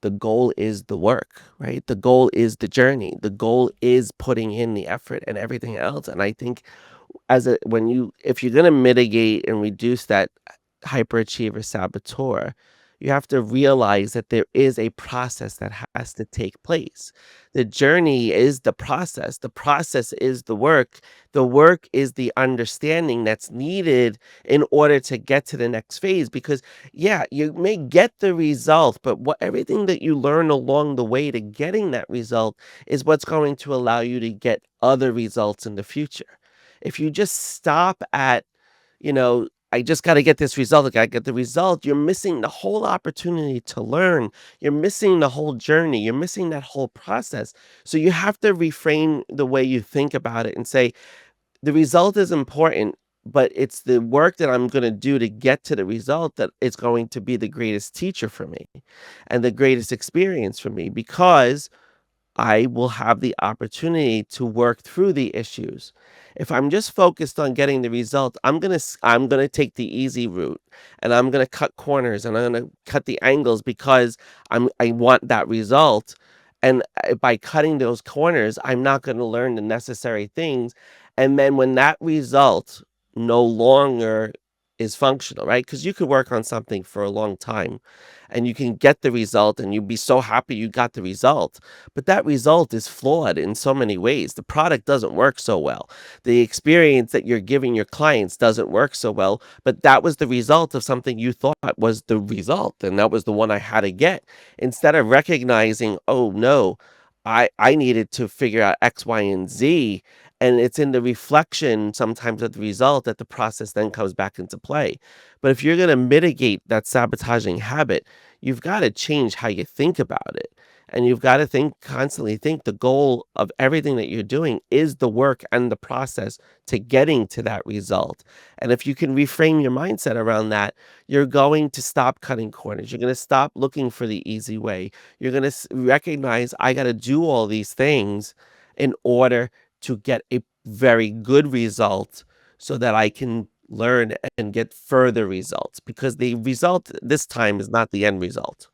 the goal is the work, right? The goal is the journey. The goal is putting in the effort and everything else. And I think as a when you if you're gonna mitigate and reduce that hyperachiever saboteur, you have to realize that there is a process that has to take place. The journey is the process is the work is the understanding that's needed in order to get to the next phase. Because, yeah, you may get the result, but what everything that you learn along the way to getting that result is what's going to allow you to get other results in the future. If you just stop at, I just got to get this result, I got to get the result, you're missing the whole opportunity to learn. You're missing the whole journey. You're missing that whole process. So you have to reframe the way you think about it and say, the result is important, but it's the work that I'm going to do to get to the result that is going to be the greatest teacher for me and the greatest experience for me, because I will have the opportunity to work through the issues. If I'm just focused on getting the result, I'm gonna take the easy route, and I'm gonna cut corners, and I'm gonna cut the angles because I want that result. And by cutting those corners, I'm not gonna learn the necessary things. And then when that result no longer is functional, right? Because you could work on something for a long time and you can get the result and you'd be so happy you got the result, but that result is flawed in so many ways. The product doesn't work so well. The experience that you're giving your clients doesn't work so well, but that was the result of something you thought was the result. And that was the one I had to get. Instead of recognizing, oh no, I needed to figure out X, Y, and Z. And it's in the reflection sometimes of the result that the process then comes back into play. But if you're going to mitigate that sabotaging habit, you've got to change how you think about it. And you've got to constantly think the goal of everything that you're doing is the work and the process to getting to that result. And if you can reframe your mindset around that, you're going to stop cutting corners. You're going to stop looking for the easy way. You're going to recognize, I got to do all these things in order to get a very good result so that I can learn and get further results, because the result this time is not the end result.